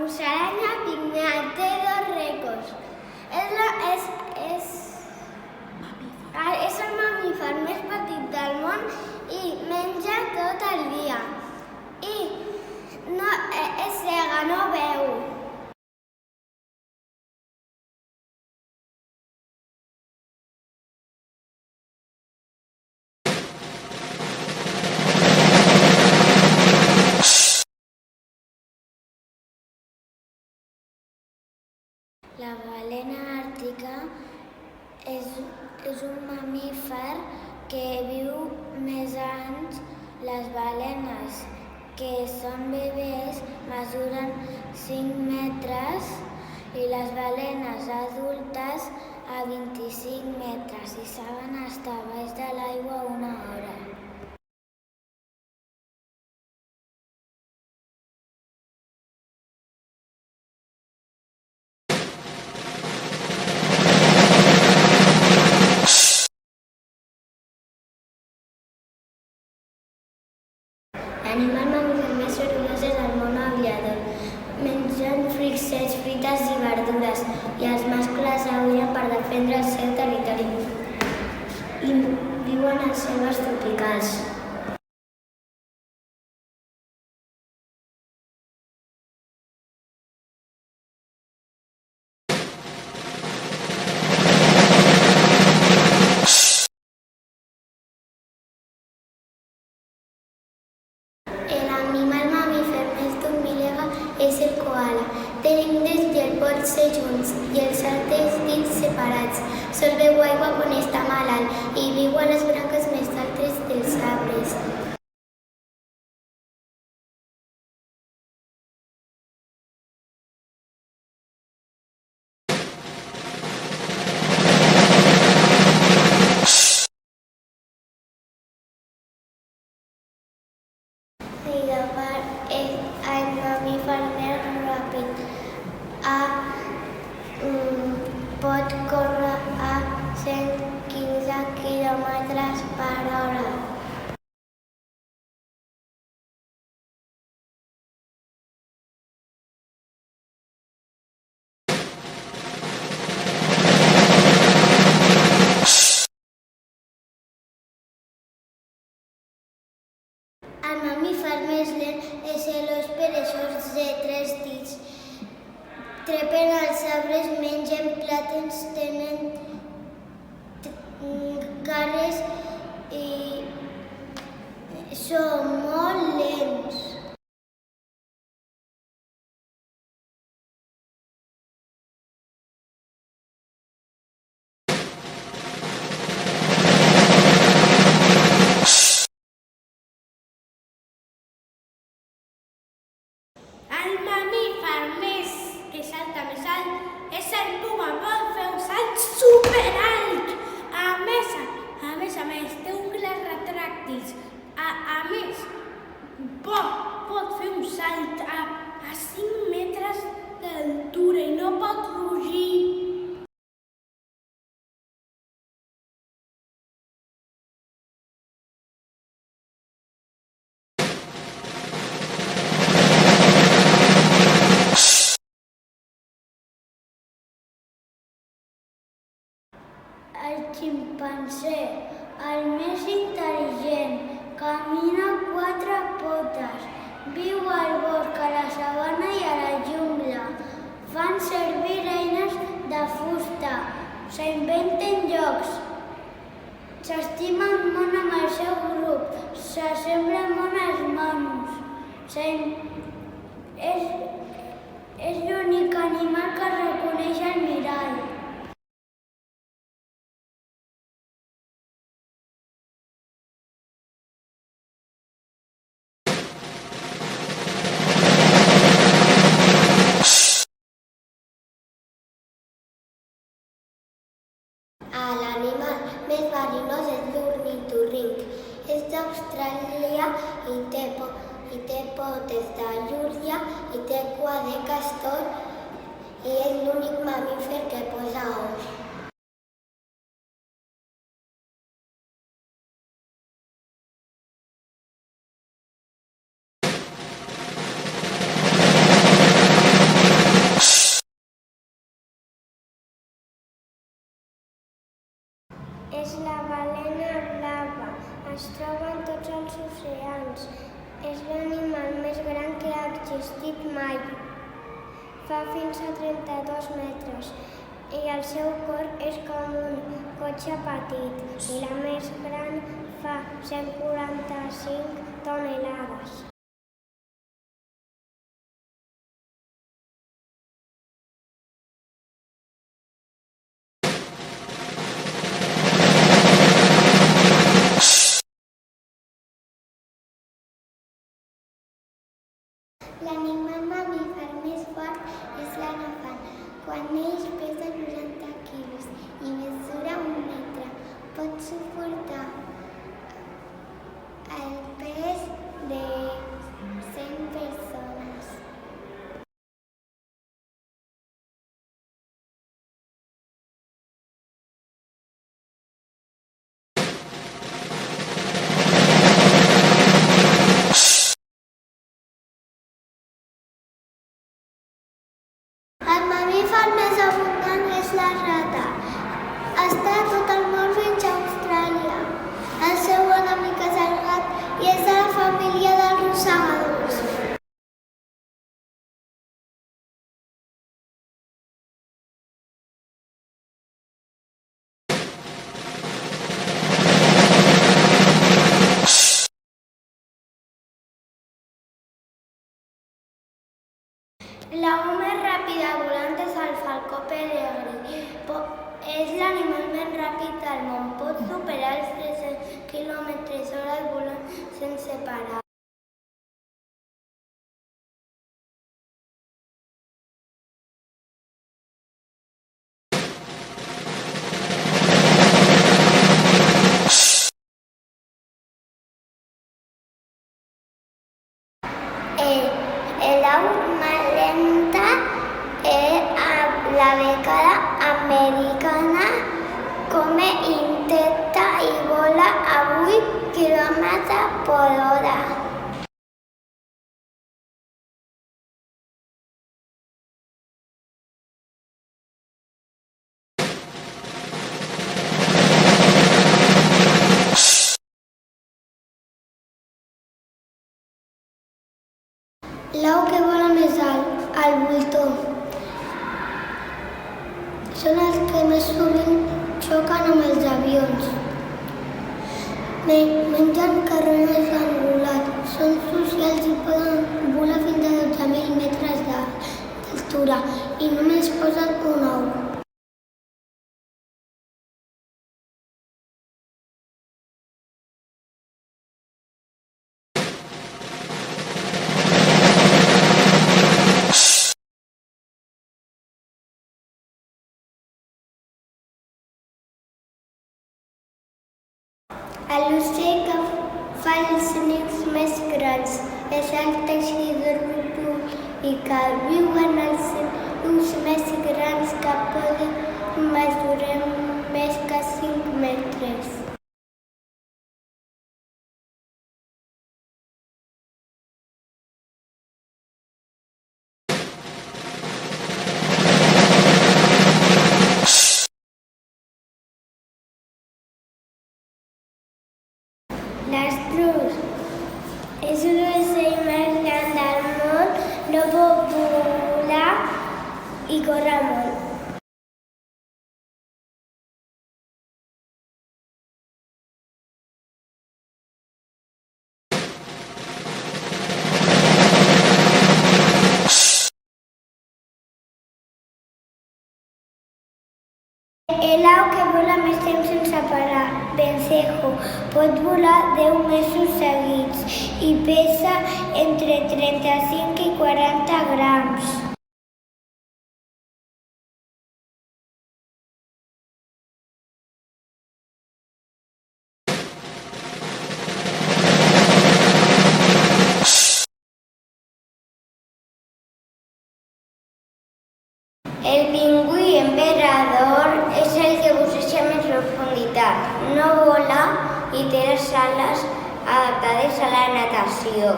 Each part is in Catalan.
musaranya pigmea té 2 rècords. És el mamífer més petit del món i menja tot el dia. I és cega, no veu. La balena àrtica és un mamífer que viu més anys. Les balenes que són bebès mesuren 5 metres i les balenes adultes a 25 metres i saben estar baix de l'aigua 1 hora. L'animal mamífer més sorollós és el mono aviador. Mengen fruits secs, fruites i verdures, i els mascles aullen per defendre el seu territori. I viuen en selves tropicals. L'animal mamífer més dormilega és el koala. Té l'índex i el polze junts i els altres dits separats. Sol beu aigua quan està malalt i viu a les branques més altes dels arbres. El guepard és el mamífer més ràpid. Pot córrer a 115 km/h. El mamífer més lent és l'ós peresós de 3 dits. Trepen els arbres, mengen plàtans, tenen garres i són molt lents. El mamífer que salta més alt és el puma. Pot fer un salt superalt. A més, té ungles retràctils. A més, pot fer un salt a 5 metres d'altura i no pot rugir. El ximpanzé, el més intel·ligent, camina a 4 potes, viu al bosc, a la sabana i a la jungla. Fan servir eines de fusta, s'inventen jocs, s'estimen molt amb el seu grup, s'assemblen molt als monos. És l'únic animal que reconeix el mirall. L'animal més verinós és l'ornitorrinc. És d'Austràlia i té potes de llúria i té cua de castor i és l'únic mamífer que posa ous. És la balena blava. Es troba en tots els oceans. És l'animal més gran que ha existit mai. Fa fins a 32 metres i el seu cor és com un cotxe petit i la més gran fa 145 tonelades. L'animal mamífer més fort és l'elefant. Quan neix pesa 90 quilos i mesura 1 metre. Pot suportar el pes de 100 persones. El mamífer més abundant és la rata. Està a tot el món fins a Austràlia. El seu enemic és el gat i és de la família dels rosegadors. L'au més ràpida volant és el falcó pelegrí. És l'animal més ràpid del món. Pot superar els 300 km/h volant sense parar. L'au més lenta és la becada americana. Come intenta i vola a 8 km/h. L'au que vola més alt, el voltor. Són els que més sovint xoquen amb els avions. Mengen carronya angulat. Són socials i poden volar fins a 12.000 metres d'altura i només posen un ou. L'ocell que fa els nius més grans és el teixidor i que viuen els nius més grans que poden mesurar més que 5 metres. L'estruç és un ocell més gran del món, no pot volar i corre molt. L'au que vola més temps sense parar, vencejo, pot volar 10 mesos seguits i pesa entre 35 i 40 grams. El pingüí emperador és el que busseja més profunditat, no vola i té les ales adaptades a la natació.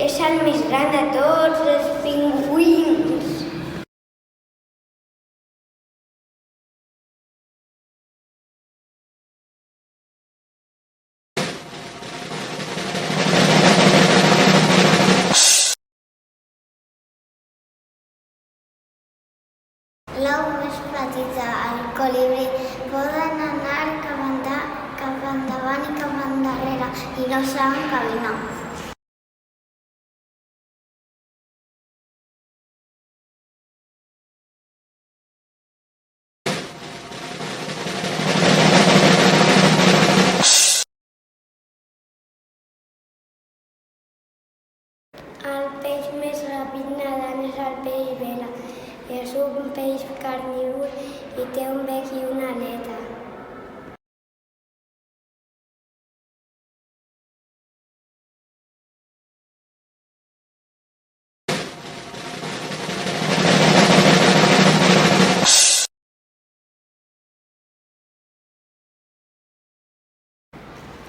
És el més gran de tots els pingüins. colibrí poden anar cap endavant i cap endarrere i no saben caminar. El peix més ràpid nedant és el peix vela. És un peix carnívor i té un bec i una aleta.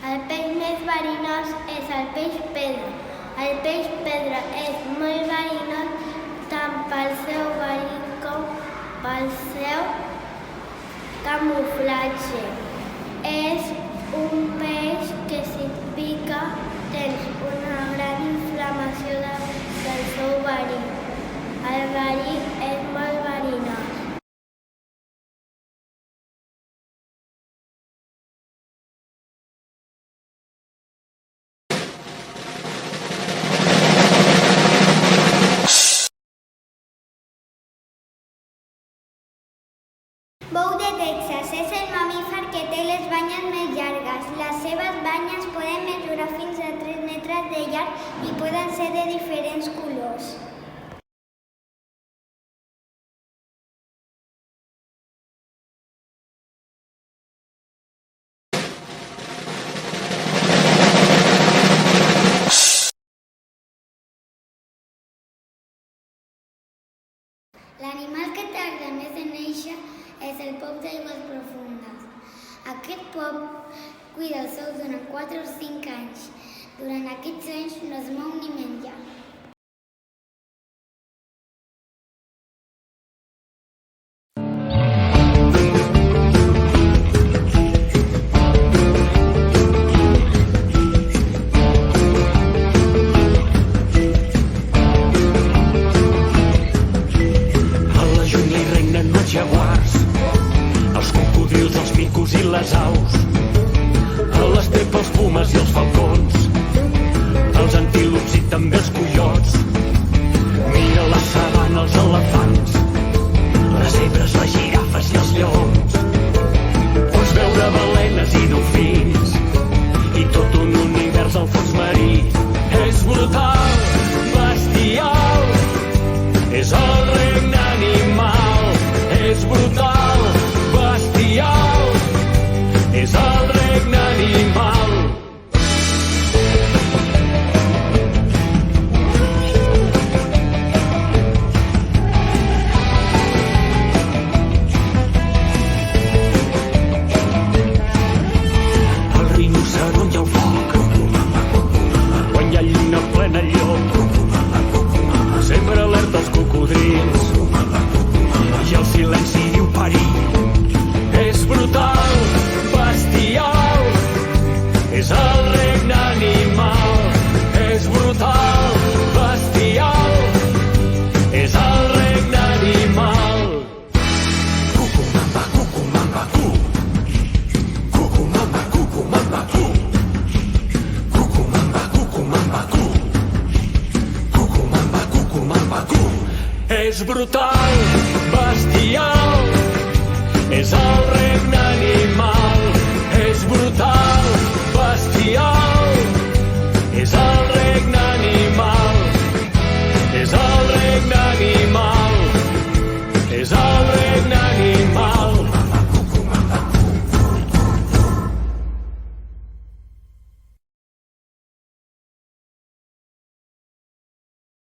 El peix més verinós és el peix pedra. El peix pedra és molt verinós tant pel seu verí com pel seu camuflatge. És un peix que si et pica tens una gran inflamació del seu verí. El verí és molt verinós. Bou de Texas és el mamífer que té les banyes més llargues. Les seves banyes poden mesurar fins a 3 metres de llarg i poden ser de diferents colors. L'animal que tarda més en néixer és el pop d'aigües profundes. Aquest pop cuida els ous durant 4 o 5 anys. Durant aquests anys no es mou ni menja. Jaguars, els cocodrils, els micos i les aus, a l'estepa els pumes i els falcons, els antílops i també els coiots. Mira la sabana, els elefants, les zebres, les girafes i els lleons. Pots veure balenes i dofins i tot un univers al fons marí. És brutal, bestial, és el regne animal. És brutal, bestial, és el regne animal. El rinoceront i el foc, quan hi ha lluna plena llop, sempre alerta els cocodrils i el silenci diu perill. És brutal, bestial, és el regne animal. És brutal, bestial, és el regne animal. Cucumamba, cucumamba, cu. Cucumamba, cucumamba, cu. Cucumamba, cucumamba, cu. Cucumamba, cucumamba, cu. És brutal,